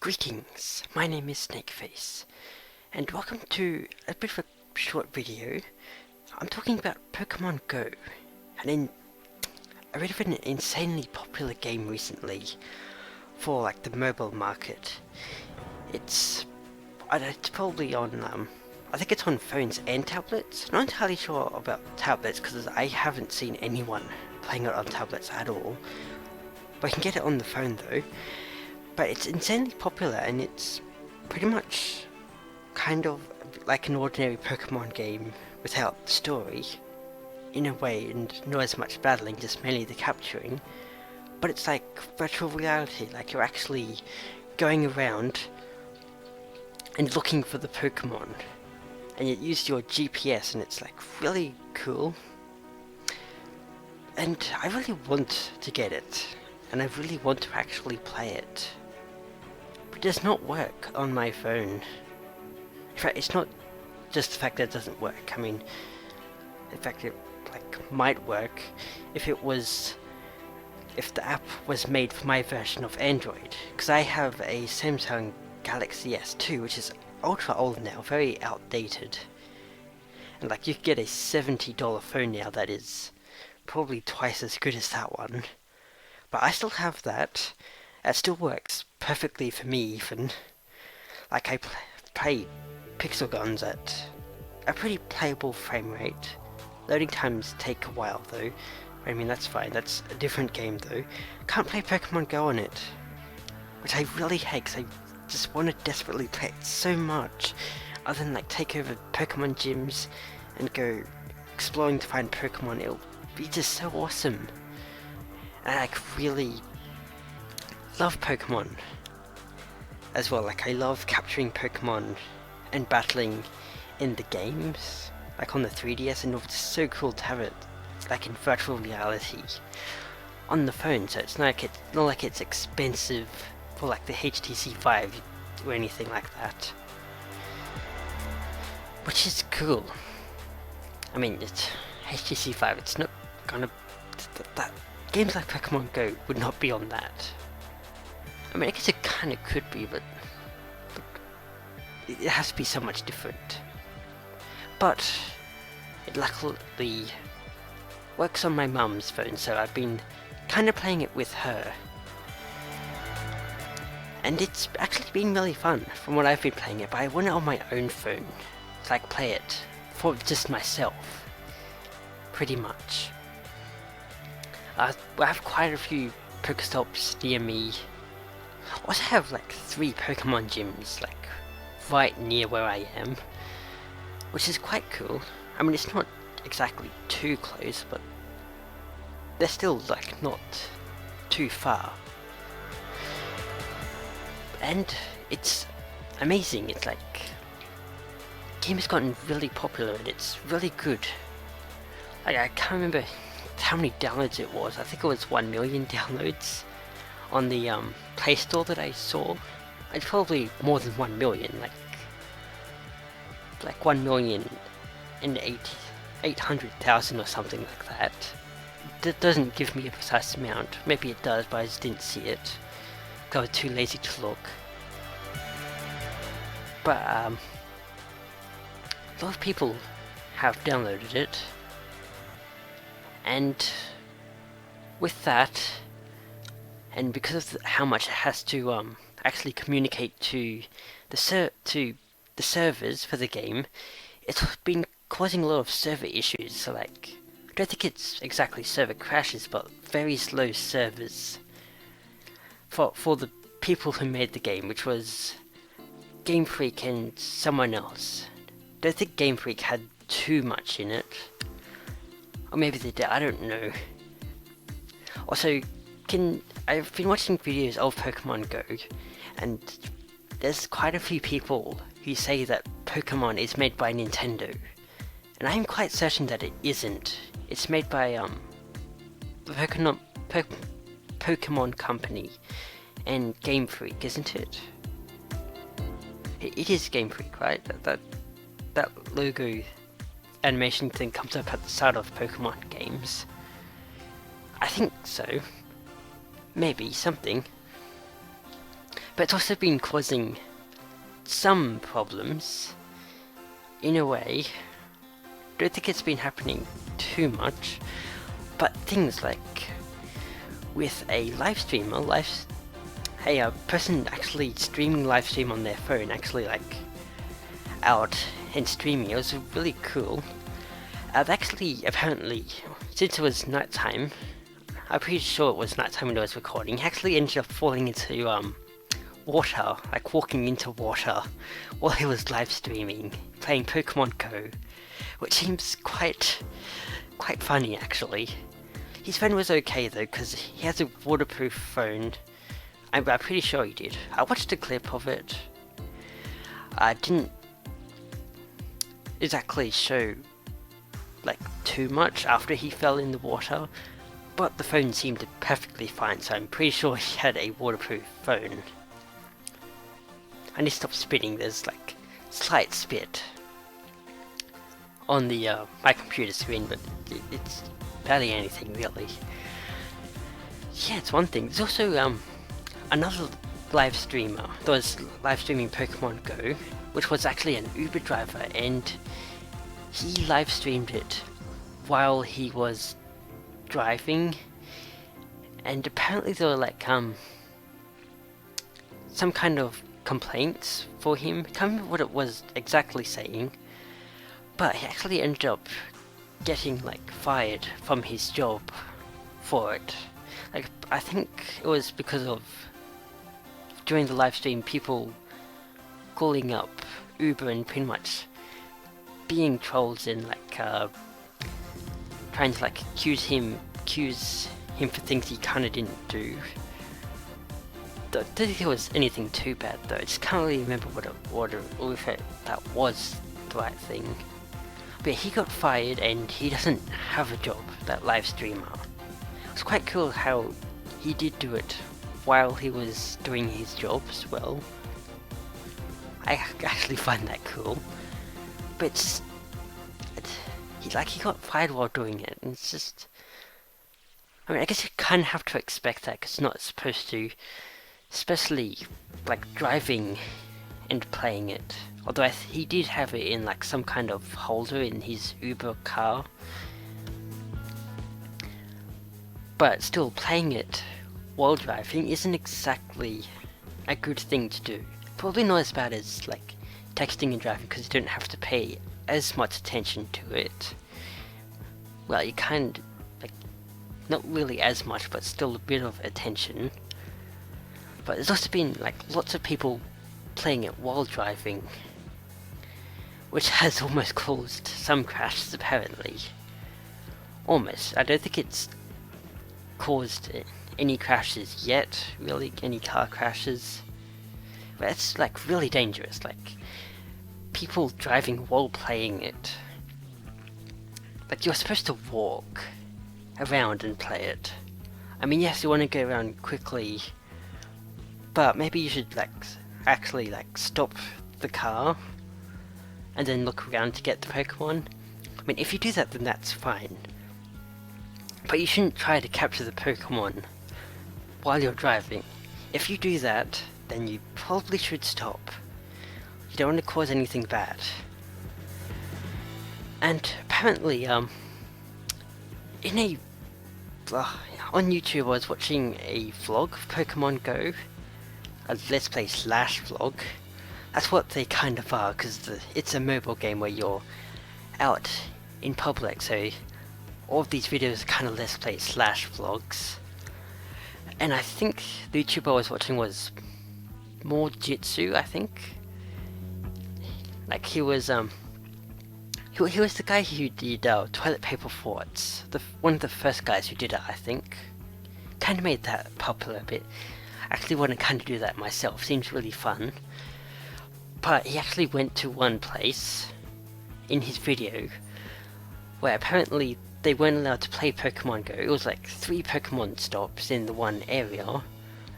Greetings, my name is Snakeface, and welcome to a bit of a short video. I'm talking about Pokemon Go, a bit of an insanely popular game recently for like the mobile market. It's probably on, I think it's on phones and tablets. Not entirely sure about tablets because I haven't seen anyone playing it on tablets at all. But I can get it on the phone though. But it's insanely popular, and it's pretty much kind of like an ordinary Pokemon game without story, in a way, and not as much battling, just mainly the capturing. But it's like virtual reality, like you're actually going around and looking for the Pokemon, and you use your GPS, and it's like really cool. And I really want to get it, and I really want to actually play it. It does not work on my phone. In fact, it's not just the fact that it doesn't work. I mean, in fact, it might work if the app was made for my version of Android. Because I have a Samsung Galaxy S2, which is ultra old now, very outdated. And like, you could get a $70 phone now that is probably twice as good as that one. But I still have that. It still works perfectly for me even. Like, I play Pixel Guns at a pretty playable frame rate. Loading times take a while though. I mean, that's fine, that's a different game though. Can't play Pokemon Go on it, which I really hate because I just want to desperately play it so much. Other than like take over Pokemon gyms and go exploring to find Pokemon, it'll be just so awesome. And I really love Pokemon as well. Like, I love capturing Pokemon and battling in the games, like on the 3DS, and it's so cool to have it like in virtual reality on the phone. So it's not like it's expensive for like the HTC Vive or anything like that, which is cool. I mean, it's HTC Vive. It's not gonna that games like Pokemon Go would not be on that. I mean, I guess it kind of could be, but it has to be so much different. But it luckily works on my mum's phone, so I've been kind of playing it with her. And it's actually been really fun from what I've been playing it, but I want it on my own phone. So I can play it for just myself, pretty much. I have quite a few Pokestops near me. I also have like 3 Pokemon gyms like right near where I am, which is quite cool. I mean, it's not exactly too close, but they're still like not too far. And it's amazing. It's like the game has gotten really popular and it's really good. Like, I can't remember how many downloads it was. I think it was 1 million downloads on the Play Store that I saw. It's probably more than 1 million, like 1,800,000 or something like that. That doesn't give me a precise amount. Maybe it does, but I just didn't see it because I was too lazy to look. But a lot of people have downloaded it, and with that, and because of how much it has to actually communicate to the servers for the game, it's been causing a lot of server issues. So like, I don't think it's exactly server crashes, but very slow servers for the people who made the game, which was Game Freak and someone else. Don't think Game Freak had too much in it, or maybe they did, I don't know. Also, I've been watching videos of Pokemon Go, and there's quite a few people who say that Pokemon is made by Nintendo, and I'm quite certain that it isn't. It's made by the Pokemon Company and Game Freak, isn't it? It is Game Freak, right? That logo animation thing comes up at the start of Pokemon games. I think so. Maybe something. but it's also been causing some problems in a way. Don't think it's been happening too much, but things like with a live streamer, a person actually streaming live stream on their phone, actually like out and streaming, it was really cool. I've actually, apparently, since it was nighttime, I'm pretty sure it was nighttime when I was recording, he actually ended up falling into water, like walking into water while he was live streaming, playing Pokemon Go, which seems quite funny actually. His phone was okay though, because he has a waterproof phone. I'm pretty sure he did. I watched a clip of it. I didn't exactly show like too much after he fell in the water, but the phone seemed perfectly fine, so I'm pretty sure he had a waterproof phone. I need to stop spitting, there's like slight spit on the my computer screen, but it's barely anything really. Yeah, it's one thing. There's also another live streamer that was live streaming Pokemon Go, which was actually an Uber driver, and he live streamed it while he was driving, and apparently there were like some kind of complaints for him. I can't remember what it was exactly saying, but he actually ended up getting like fired from his job for it. Like, I think it was because of, during the live stream, people calling up Uber and pretty much being trolls and like trying to like accuse him for things he kind of didn't do. Don't think it was anything too bad though. I just can't really remember what if that was the right thing. But he got fired and he doesn't have a job, that live streamer. It was quite cool how he did do it while he was doing his job as well. I actually find that cool. But he got fired while doing it, and it's just, I mean, I guess you kind of have to expect that, because it's not supposed to, especially like driving and playing it. Although he did have it in like some kind of holder in his Uber car. But still, playing it while driving isn't exactly a good thing to do. Probably not as bad as like texting and driving, because you don't have to pay as much attention to it. Well, you kind, like, not really as much, but still a bit of attention. But there's also been like lots of people playing it while driving, which has almost caused some crashes apparently. Almost. I don't think it's caused any crashes yet, really, any car crashes. But it's like really dangerous, like people driving while playing it. Like, you're supposed to walk around and play it. I mean, yes, you want to go around quickly, but maybe you should like actually like stop the car and then look around to get the Pokemon. I mean, if you do that, then that's fine. But you shouldn't try to capture the Pokemon while you're driving. If you do that, then you probably should stop. You don't want to cause anything bad. And apparently, on YouTube I was watching a vlog of Pokemon Go, a Let's Play / vlog. That's what they kind of are, because it's a mobile game where you're out in public, so all of these videos are kind of Let's Play / vlogs. And I think the YouTuber I was watching was More Jitsu, I think. Like, he was he was the guy who did toilet paper forts. One of the first guys who did it, I think. Kind of made that popular a bit. I actually want to kind of do that myself. Seems really fun. But he actually went to one place in his video where apparently they weren't allowed to play Pokemon Go. It was like 3 Pokemon stops in the one area.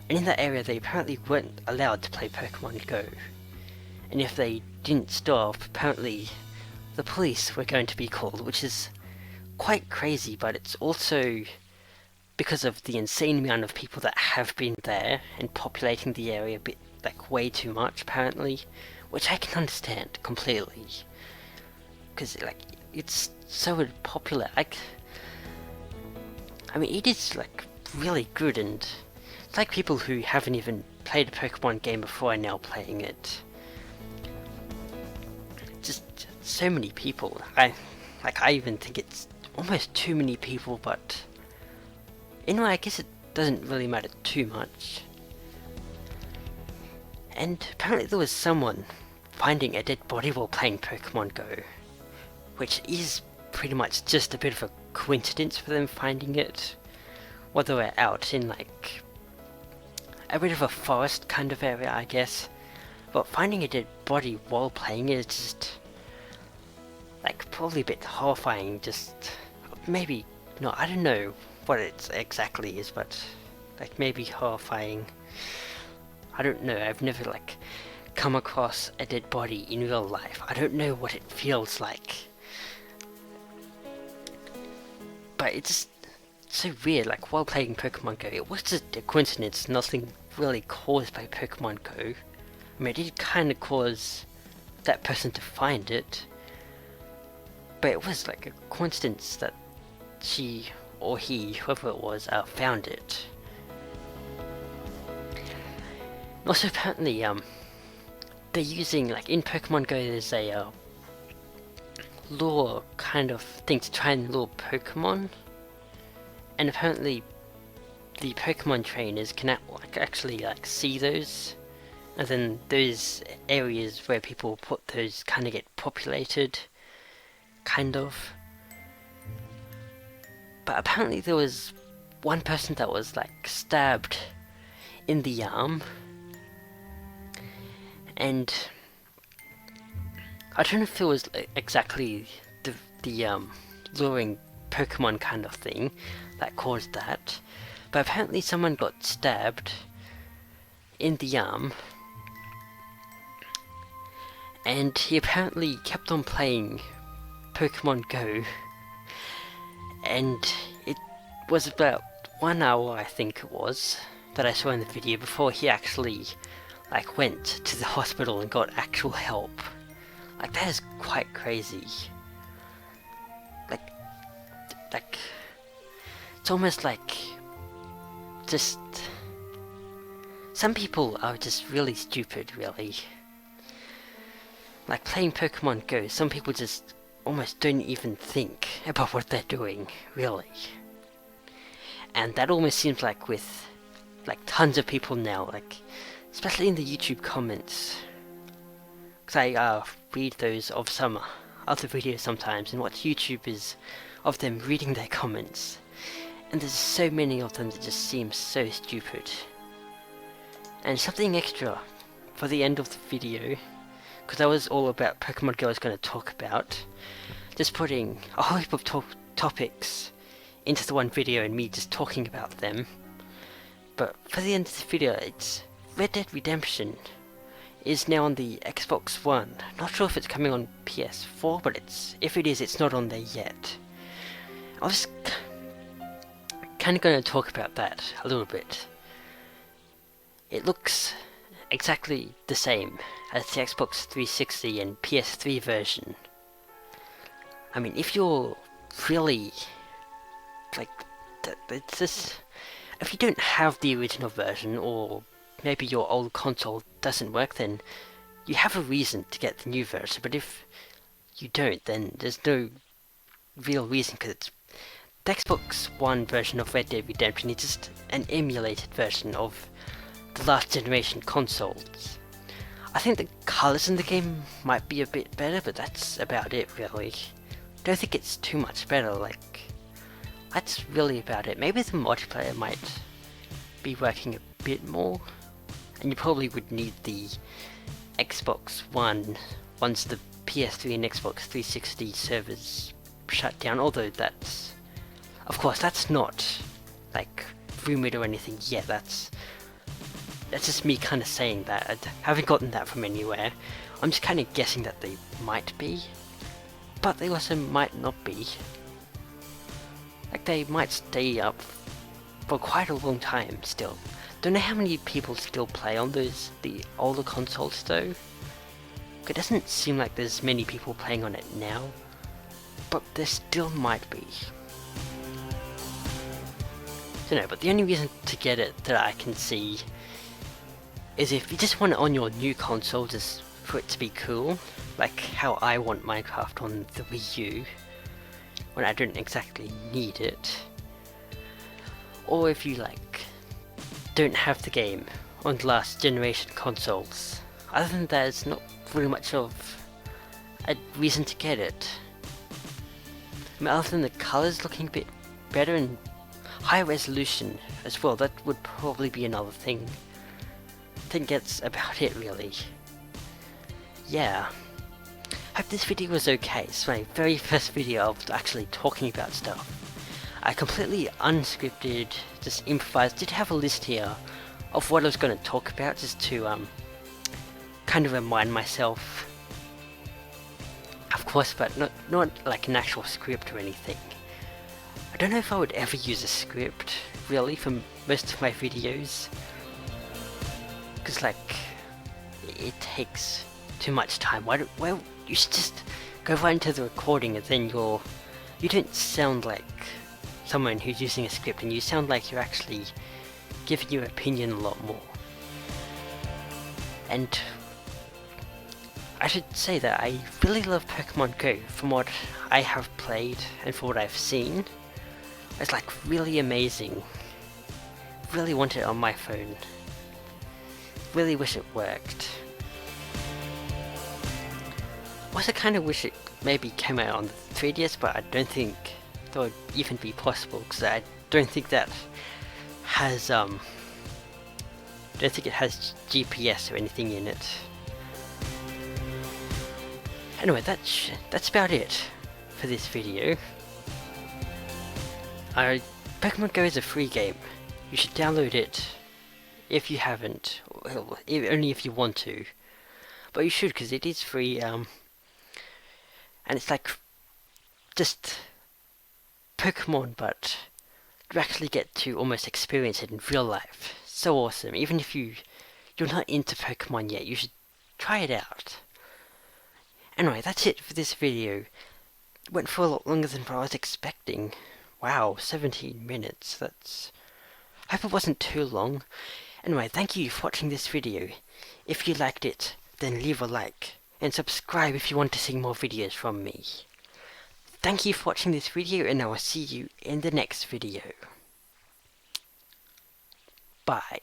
And in that area they apparently weren't allowed to play Pokemon Go. And if they didn't stop, apparently the police were going to be called, which is quite crazy, but it's also because of the insane amount of people that have been there and populating the area like way too much apparently, which I can understand completely, because like it's so popular. Like, I mean, it is like really good, and it's like people who haven't even played a Pokemon game before are now playing it. Just so many people. I even think it's almost too many people, but anyway, I guess it doesn't really matter too much. And apparently there was someone finding a dead body while playing Pokemon Go, which is pretty much just a bit of a coincidence for them finding it, while they were out in like a bit of a forest kind of area, I guess. But finding a dead body while playing it is just like probably a bit horrifying. Just maybe no, I don't know what it exactly is, but like maybe horrifying. I don't know. I've never like come across a dead body in real life. I don't know what it feels like. But it's just so weird. Like while playing Pokemon Go, it was just a coincidence. Nothing really caused by Pokemon Go. I mean, it did kind of cause that person to find it, but it was like a coincidence that she or he, whoever it was, found it. Also, apparently, they're using, like, in Pokemon Go, there's a lure kind of thing to try and lure Pokemon, and apparently the Pokemon trainers can actually like see those, and then those areas where people put those kind of get populated, kind of. But apparently there was one person that was like stabbed in the arm, and I don't know if it was exactly the luring Pokemon kind of thing that caused that, but apparently someone got stabbed in the arm, and he apparently kept on playing Pokemon Go, and it was about 1 hour, I think it was, that I saw in the video before he actually like went to the hospital and got actual help. Like, that is quite crazy. Like it's almost like just some people are just really stupid, really. Like playing Pokemon Go, some people just almost don't even think about what they're doing, really. And that almost seems like with like tons of people now, like especially in the YouTube comments, because I read those of some other videos sometimes and watch YouTubers of them reading their comments, and there's so many of them that just seem so stupid. And something extra for the end of the video, because that was all about Pokemon Go I was going to talk about, just putting a whole heap of topics into the one video and me just talking about them. But for the end of the video, it's Red Dead Redemption is now on the Xbox One. Not sure if it's coming on PS4, but if it is, it's not on there yet. I was kind of going to talk about that a little bit. It looks exactly the same as the Xbox 360 and PS3 version. I mean, if you're really like, it's just, if you don't have the original version, or maybe your old console doesn't work, then you have a reason to get the new version. But if you don't, then there's no real reason, because it's the Xbox One version of Red Dead Redemption is just an emulated version of the last generation consoles. I think the colours in the game might be a bit better, but that's about it, really. Don't think it's too much better. Like, that's really about it. Maybe the multiplayer might be working a bit more, and you probably would need the Xbox One once the PS3 and Xbox 360 servers shut down, although that's, of course, that's not like rumored or anything yet. That's just me kind of saying that. I haven't gotten that from anywhere. I'm just kind of guessing that they might be, but they also might not be. Like, they might stay up for quite a long time still. Don't know how many people still play on the older consoles though. It doesn't seem like there's many people playing on it now, but there still might be. So no, but the only reason to get it that I can see is if you just want it on your new console just for it to be cool, like how I want Minecraft on the Wii U, when I don't exactly need it. Or if you like don't have the game on the last generation consoles. Other than that, it's not really much of a reason to get it. I mean, other than the colours looking a bit better and high resolution as well, that would probably be another thing. I think that's about it really. Yeah. Hope this video was okay. It's my very first video of actually talking about stuff. I completely unscripted, just improvised. Did have a list here of what I was going to talk about, just to kind of remind myself. Of course, but not like an actual script or anything. I don't know if I would ever use a script really for most of my videos, because like it takes too much time. Well, you should just go right into the recording, and then you don't sound like someone who's using a script, and you sound like you're actually giving your opinion a lot more. And I should say that I really love Pokemon Go. From what I have played and from what I've seen, it's like really amazing. Really want it on my phone. Really wish it worked. Also kind of wish it maybe came out on the 3DS, but I don't think that would even be possible, because I don't think that has don't think it has GPS or anything in it. Anyway, that's about it for this video. Pokemon Go is a free game. You should download it if you haven't, well, only if you want to. But you should, because it is free, and it's like just Pokemon, but you actually get to almost experience it in real life. So awesome. Even if you're not into Pokemon yet, you should try it out. Anyway, that's it for this video. It went for a lot longer than I was expecting. Wow, 17 minutes. I hope it wasn't too long. Anyway, thank you for watching this video. If you liked it, then leave a like, and subscribe if you want to see more videos from me. Thank you for watching this video, and I will see you in the next video. Bye.